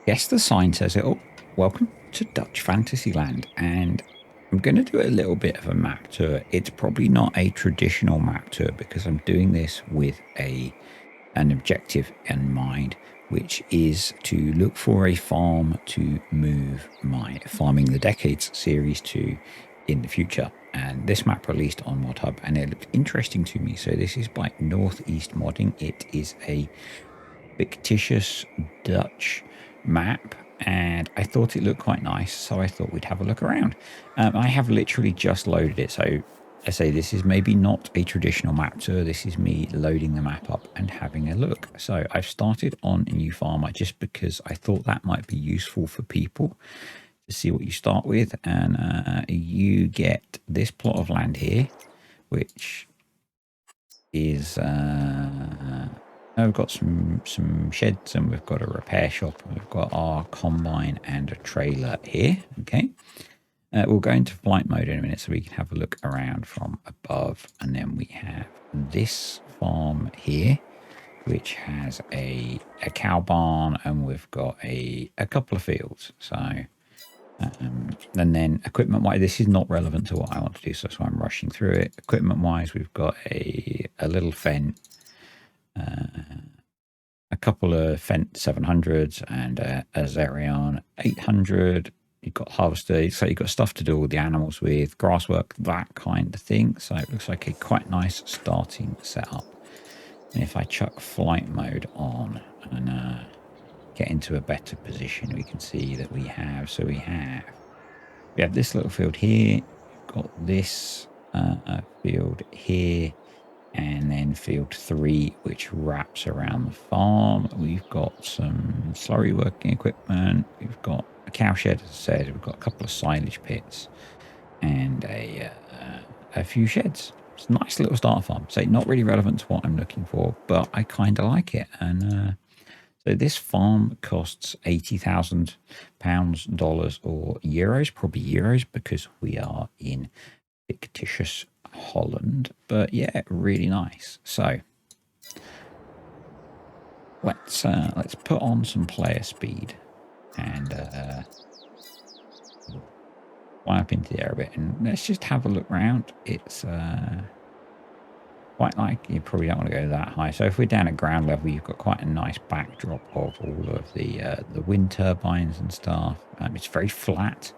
Yes, the sign says it all. Welcome to Dutch Fantasyland, and I'm going to do a little bit of a map tour. It's probably not a traditional map tour because I'm doing this with an objective in mind, which is to look for a farm to move my Farming the Decades series to in the future. And this map released on ModHub, and it looked interesting to me. So this is by Northeast Modding. It is a fictitious Dutch map, and I thought it looked quite nice, so I thought we'd have a look around. I have literally just loaded it, so I say this is maybe not a traditional map tour. This is me loading the map up and having a look. So I've started on a new farmer just because I thought that might be useful for people to see what you start with. And you get this plot of land here, which is we've got some sheds, and we've got a repair shop, and we've got our combine and a trailer here. Okay, we'll go into flight mode in a minute so we can have a look around from above. And then we have this farm here, which has a cow barn, and we've got a couple of fields. So and then equipment wise, this is not relevant to what I want to do, so that's why I'm rushing through it. Equipment wise, we've got a little Fendt, a couple of Fendt 700s, and a Xerion 800. You've got harvester, so you've got stuff to do with the animals with, grass work, that kind of thing. So it looks like a quite nice starting setup. And if I chuck flight mode on and get into a better position, we can see that we have this little field here, got this field here, and then field 3, which wraps around the farm. We've got some slurry working equipment, we've got a cow shed, as I said, we've got a couple of silage pits, and a few sheds. It's a nice little starter farm. So not really relevant to what I'm looking for, but I kind of like it. And so this farm costs £80,000, dollars, or euros, probably euros, because we are in fictitious Holland. But yeah, really nice. So let's put on some player speed and fly up into the air a bit, and let's just have a look around. It's quite like, you probably don't want to go that high. So if we're down at ground level, you've got quite a nice backdrop of all of the wind turbines and stuff. It's very flat,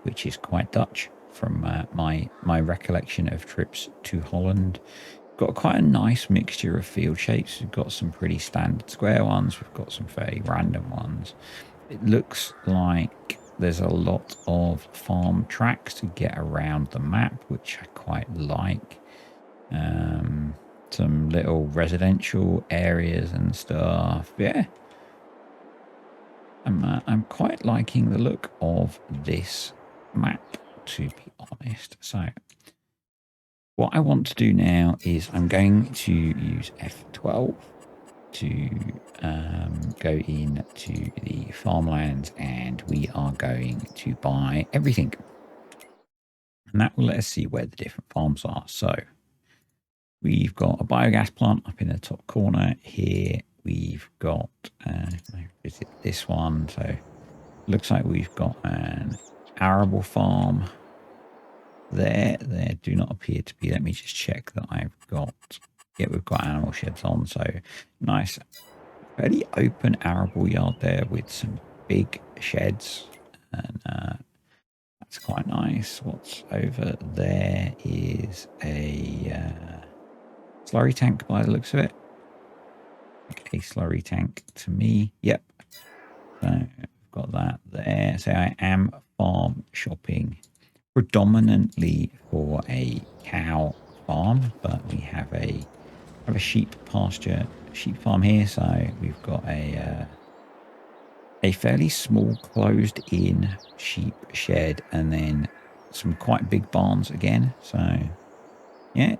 which is quite Dutch from my recollection of trips to Holland. Got quite a nice mixture of field shapes. We've got some pretty standard square ones. We've got some fairly random ones. It looks like there's a lot of farm tracks to get around the map, which I quite like. Some little residential areas and stuff. Yeah, I'm quite liking the look of this map, to be honest. So what I want to do now is I'm going to use F12 to go into the farmlands, and we are going to buy everything, and that will let us see where the different farms are. So we've got a biogas plant up in the top corner here. We've got visit this one. So it looks like we've got an arable farm there do not appear to be. Let me just check that I've got, yeah, we've got animal sheds on. So nice, fairly open arable yard there with some big sheds, and that's quite nice. What's over there is a slurry tank by the looks of it. Like a slurry tank to me. Yep. So I've got that there. So I am farm shopping predominantly for a cow farm, but we have a sheep pasture, sheep farm here. So we've got a fairly small closed in sheep shed, and then some quite big barns again. So yeah,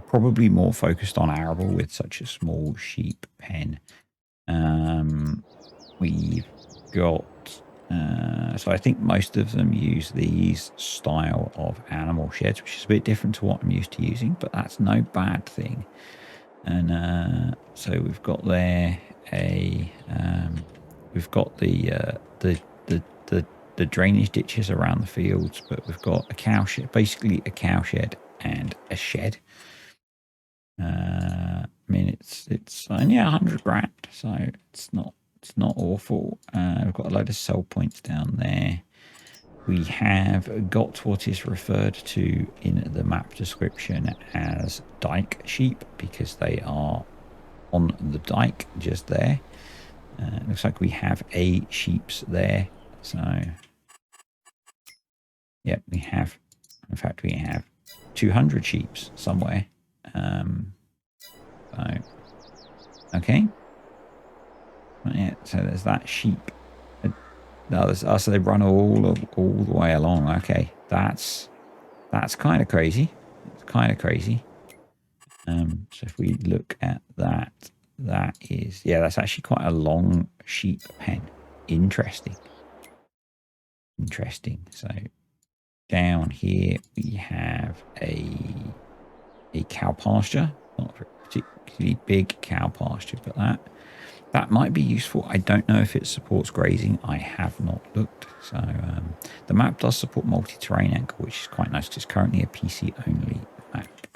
probably more focused on arable with such a small sheep pen. We've got so I think most of them use these style of animal sheds, which is a bit different to what I'm used to using, but that's no bad thing. And so we've got there a we've got the drainage ditches around the fields, but we've got a cow shed, basically a cow shed and a shed. I mean, it's only 100 grand, so it's not awful. We've got a load of sell points down there. We have got what is referred to in the map description as dike sheep because they are on the dike just there. It looks like we have a sheeps there. So, yep, we have. In fact, we have 200 sheeps somewhere. So, okay. Yeah, so there's that sheep. No, so they run all the way along. Okay, that's kind of crazy. It's kind of crazy. So if we look at that, that is, yeah, that's actually quite a long sheep pen. Interesting. So down here we have a cow pasture, not a particularly big cow pasture, but that might be useful. I don't know if it supports grazing. I have not looked. So the map does support multi-terrain anchor, which is quite nice because it's currently a PC only map.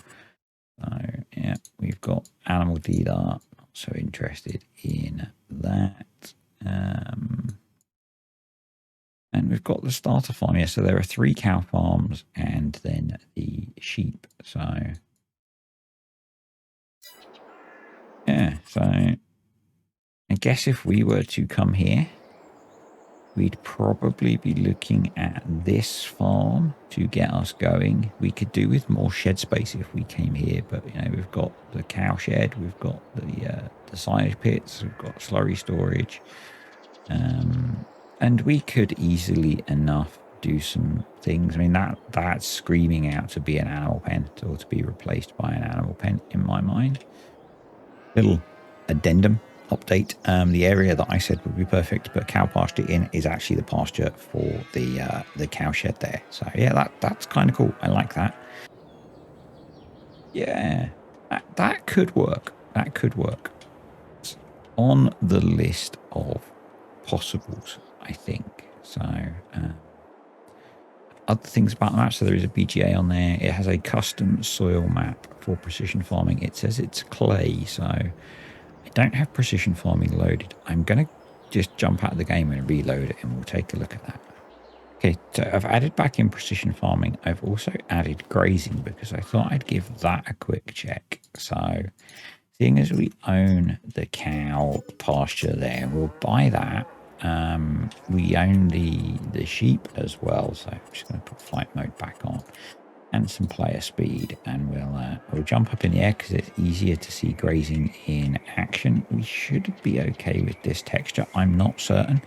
So yeah, we've got animal dealer. Not so interested in that. And we've got the starter farm here. So there are 3 cow farms and then the sheep. So yeah, so I guess if we were to come here, we'd probably be looking at this farm to get us going. We could do with more shed space if we came here, but you know, we've got the cow shed, we've got the silage pits, we've got slurry storage, and we could easily enough do some things. I mean, that's screaming out to be an animal pen or to be replaced by an animal pen in my mind. Little addendum update. The area that I said would be perfect, but cow pasture in is actually the pasture for the cow shed there. So yeah, that's kind of cool. I like that. Yeah, that could work. That could work. It's on the list of possibles, I think. So other things about the map. So there is a BGA on there. It has a custom soil map for precision farming. It says it's clay, so I don't have precision farming loaded. I'm going to just jump out of the game and reload it and we'll take a look at that. Okay, so I've added back in precision farming. I've also added grazing because I thought I'd give that a quick check. So seeing as we own the cow pasture there, we'll buy that. We own the sheep as well. So I'm just going to put flight mode back on and some player speed, and we'll jump up in the air because it's easier to see grazing in action. We should be okay with this texture. I'm not certain.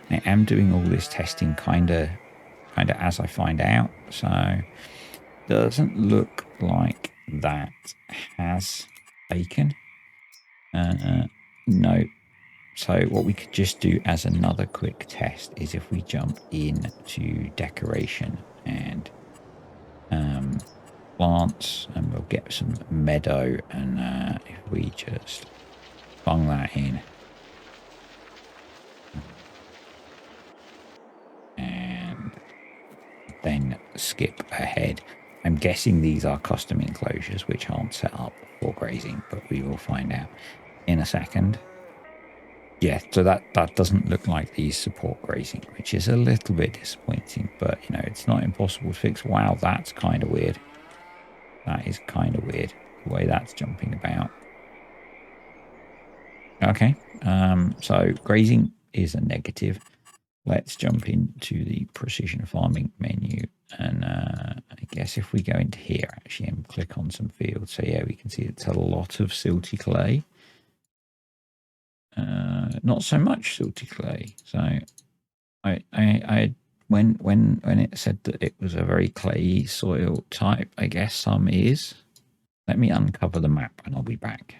I am doing all this testing kind of as I find out, so doesn't look like that has taken. No. So what we could just do as another quick test is if we jump into decoration and plants, and we'll get some meadow, and if we just bung that in and then skip ahead. I'm guessing these are custom enclosures which aren't set up for grazing, but we will find out in a second. Yeah, so that doesn't look like these support grazing, which is a little bit disappointing, but you know, it's not impossible to fix. Wow, that's kind of weird. That is kind of weird, the way that's jumping about. Okay, so grazing is a negative. Let's jump into the precision farming menu, and I guess if we go into here actually and click on some fields, so yeah, we can see it's a lot of silty clay. Not so much silty clay. So I when it said that it was a very clayey soil type, I guess some is. Let me uncover the map and I'll be back.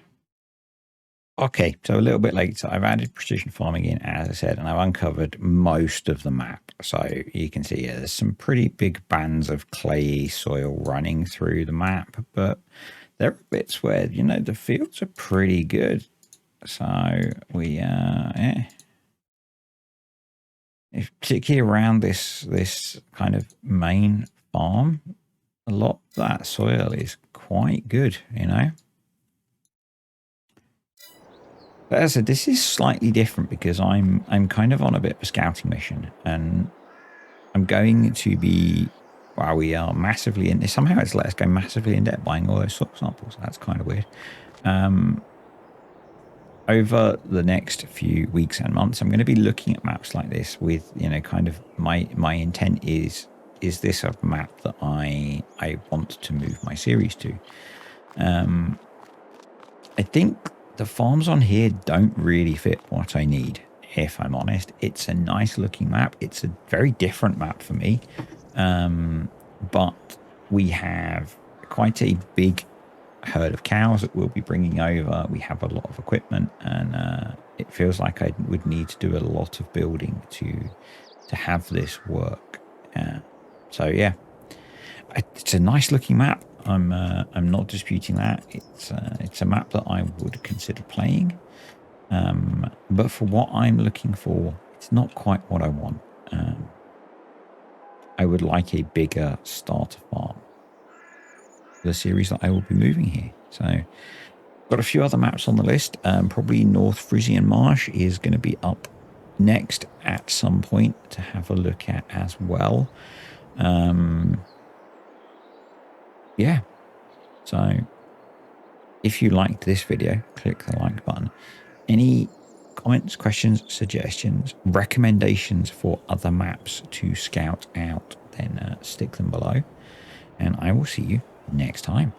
Okay, so a little bit later, I've added precision farming in, as I said, and I've uncovered most of the map. So you can see there's some pretty big bands of clayey soil running through the map, but there are bits where, you know, the fields are pretty good. So we, yeah, particularly around this kind of main farm, a lot of that soil is quite good, you know. But as I said, this is slightly different because I'm kind of on a bit of a scouting mission, and I'm going to be, well, we are massively in. Somehow it's let us go massively in debt buying all those soil samples. That's kind of weird. Over the next few weeks and months, I'm going to be looking at maps like this with, you know, kind of my intent is this a map that I want to move my series to? I think the farms on here don't really fit what I need, if I'm honest. It's a nice looking map. It's a very different map for me. But we have quite a big herd of cows that we'll be bringing over. We have a lot of equipment, and it feels like I would need to do a lot of building to have this work. So yeah, it's a nice looking map. I'm not disputing that. It's a map that I would consider playing, but for what I'm looking for, it's not quite what I want. I would like a bigger starter farm for the series that I will be moving here. So got a few other maps on the list. Probably North Frisian Marsh is going to be up next at some point to have a look at as well. Yeah, so if you liked this video, click the like button. Any comments, questions, suggestions, recommendations for other maps to scout out, then stick them below, and I will see you next time.